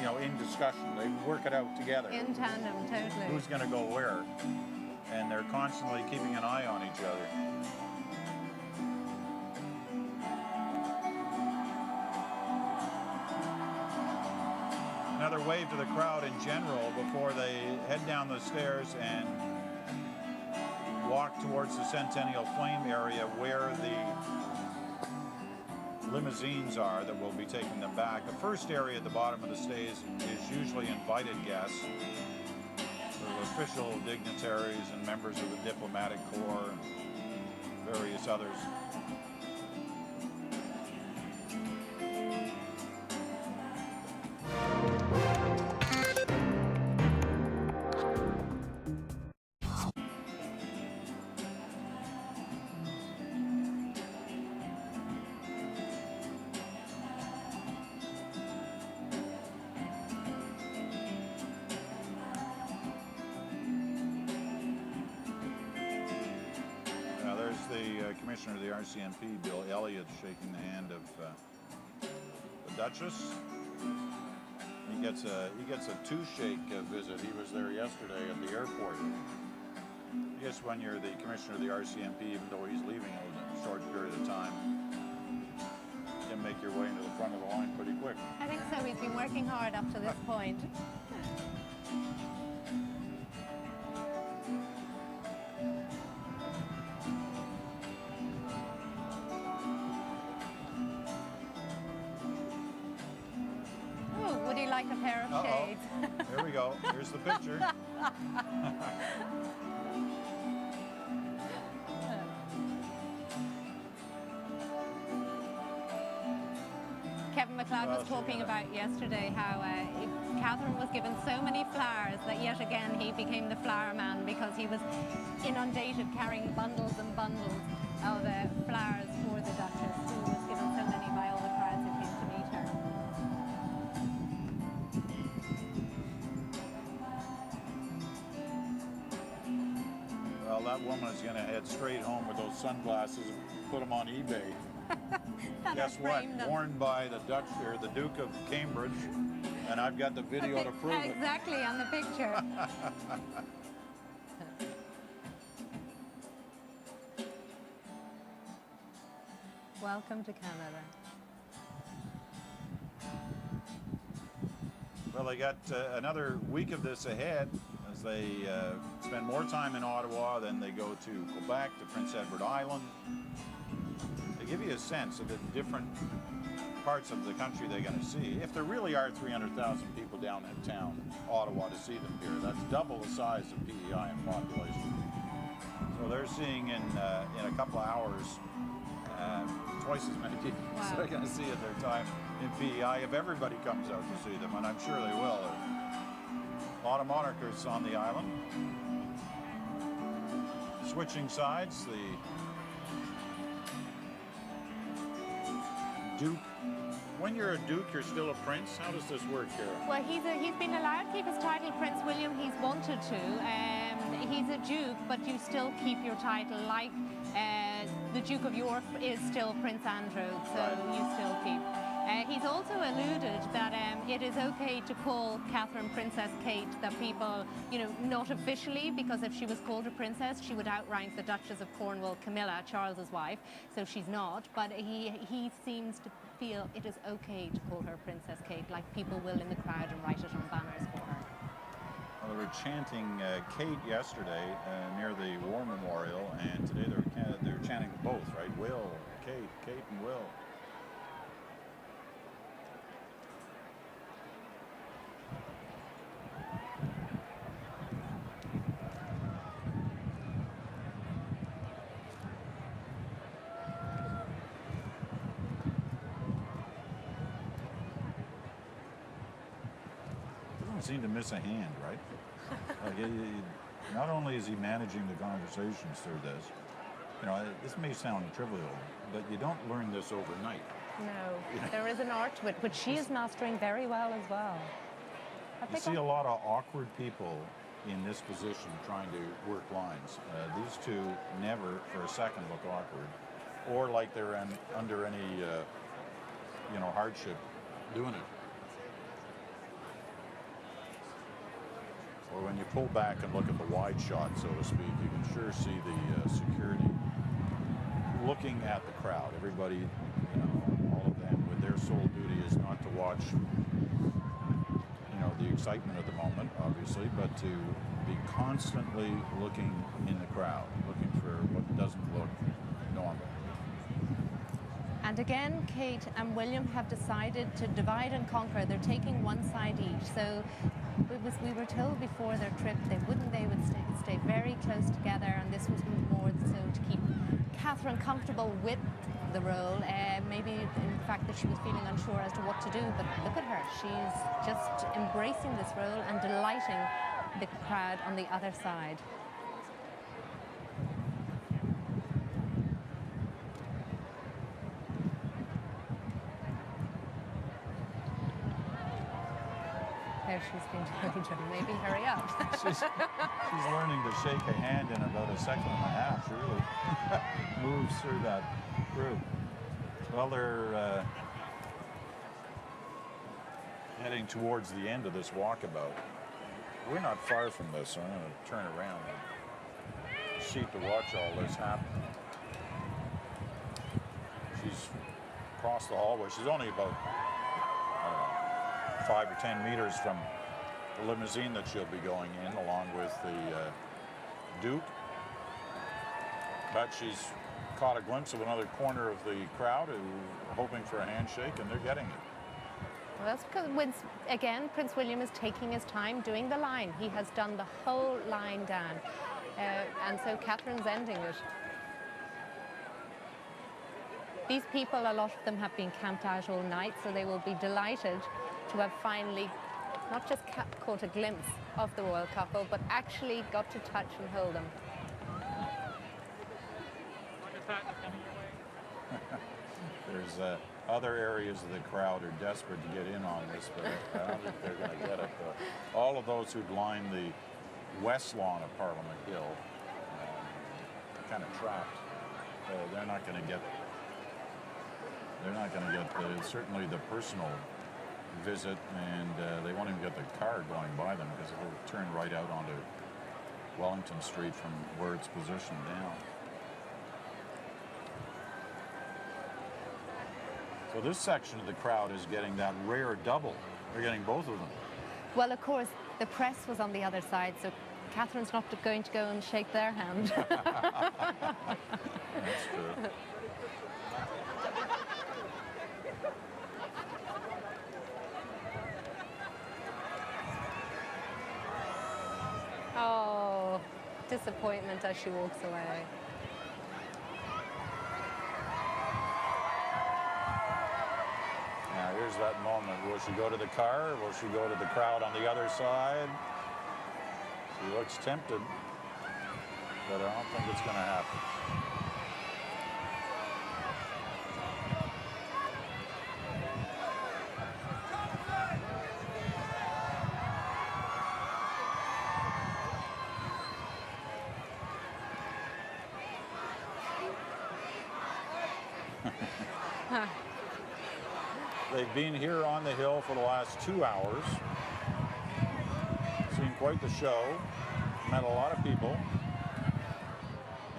in discussion. They work it out together. In tandem, totally. Who's going to go where? And they're constantly keeping an eye on each other. Another wave to the crowd in general before they head down the stairs and walk towards the Centennial Flame area where the limousines are that will be taking them back. The first area at the bottom of the stage is usually invited guests, sort of official dignitaries and members of the diplomatic corps and various others. The commissioner of the RCMP, Bill Elliott, shaking the hand of the Duchess. He gets a two-shake visit. He was there yesterday at the airport. I guess when you're the commissioner of the RCMP, even though he's leaving in a short period of time, you can make your way into the front of the line pretty quick. I think so. He's been working hard up to this point. Would he like a pair of shades? Here we go. Here's the picture. Kevin MacLeod was talking about yesterday how Catherine was given so many flowers that yet again he became the flower man because he was inundated carrying bundles and bundles of flowers for the Duchess, who was given so many by all the crowds who came to meet her. Well, that woman is going to head straight home with those sunglasses and put them on eBay. Guess what? Worn by the Duke of Cambridge, and I've got the video to prove it. Exactly, on the picture. Welcome to Canada. Well, they got another week of this ahead as they spend more time in Ottawa, then they go to Quebec, to Prince Edward Island. They give you a sense of the different parts of the country they're going to see. If there really are 300,000 people down in town, Ottawa, to see them here, that's double the size of PEI in population. So they're seeing in a couple of hours twice as many people as they're going to see at their time in PEI if everybody comes out to see them, and I'm sure they will. A lot of monarchists on the island. Switching sides, the Duke. When you're a Duke, you're still a Prince. How does this work here? Well, he's been allowed to keep his title Prince William. He's wanted to. He's a Duke, but you still keep your title. Like the Duke of York is still Prince Andrew, so you still keep. He's also alluded that it is okay to call Catherine Princess Kate, that people, not officially, because if she was called a princess, she would outrank the Duchess of Cornwall, Camilla, Charles's wife, so she's not. But he seems to feel it is okay to call her Princess Kate, like people will in the crowd and write it on banners for her. Well, they were chanting Kate yesterday near the War Memorial, and today they were chanting both, right? Will, Kate, Kate and Will. Seem to miss a hand, right? Not only is he managing the conversations through this, this may sound trivial, but you don't learn this overnight. No, there is an art to it, which she is mastering very well as well. You see a lot of awkward people in this position trying to work lines. These two never for a second look awkward or like they're under any hardship doing it. when you pull back and look at the wide shot, so to speak, you can sure see the security looking at the crowd. Everybody, you know, all of them, with their sole duty is not to watch, you know, the excitement of the moment, obviously, but to be constantly looking in the crowd, looking for what doesn't look normal. And again, Kate and William have decided to divide and conquer. They're taking one side each. So we were told before their trip they would stay very close together, and this was more so to keep Catherine comfortable with the role. Maybe in fact that she was feeling unsure as to what to do, but look at her. She's just embracing this role and delighting the crowd on the other side. She's been told to maybe hurry up. She's learning to shake a hand in about a second and a half. She really moves through that group. Well, they're heading towards the end of this walkabout. We're not far from this, so I'm going to turn around and seat to watch all this happen. She's across the hallway. She's only about 5 or 10 meters from the limousine that she'll be going in, along with the Duke. But she's caught a glimpse of another corner of the crowd who are hoping for a handshake, and they're getting it. Well, that's because, again, Prince William is taking his time doing the line. He has done the whole line down. And so Catherine's ending it. These people, a lot of them have been camped out all night, so they will be delighted to have finally not just caught a glimpse of the royal couple, but actually got to touch and hold them. There's other areas of the crowd are desperate to get in on this, but I don't think they're going to get it. All of those who'd lined the west lawn of Parliament Hill are kind of trapped. They're not going to get. They're not going to get certainly the personal visit, and they won't even get the car going by them because it'll turn right out onto Wellington Street from where it's positioned down. So this section of the crowd is getting that rare double. They're getting both of them. Well, of course, the press was on the other side, so Catherine's not going to go and shake their hand. That's true. Oh, disappointment as she walks away. Now here's that moment. Will she go to the car, or will she go to the crowd on the other side? She looks tempted, but I don't think it's going to happen. They've been here on the hill for the last 2 hours. Seen quite the show. Met a lot of people.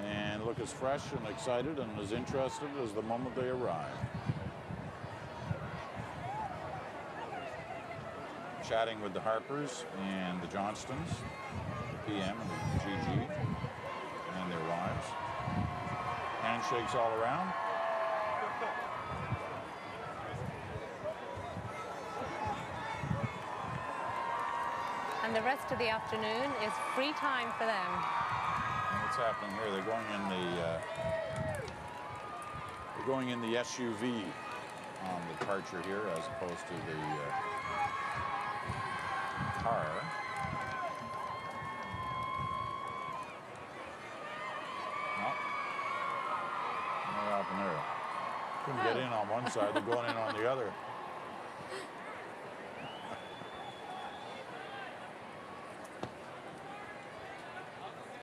And look as fresh and excited and as interested as the moment they arrived. Chatting with the Harpers and the Johnstons, the PM and the GG, and their wives. Handshakes all around. And the rest of the afternoon is free time for them. What's happening here? They're going in the SUV on the departure here, as opposed to the car. Well, what happened there? Couldn't get in on one side, they're going in on the other.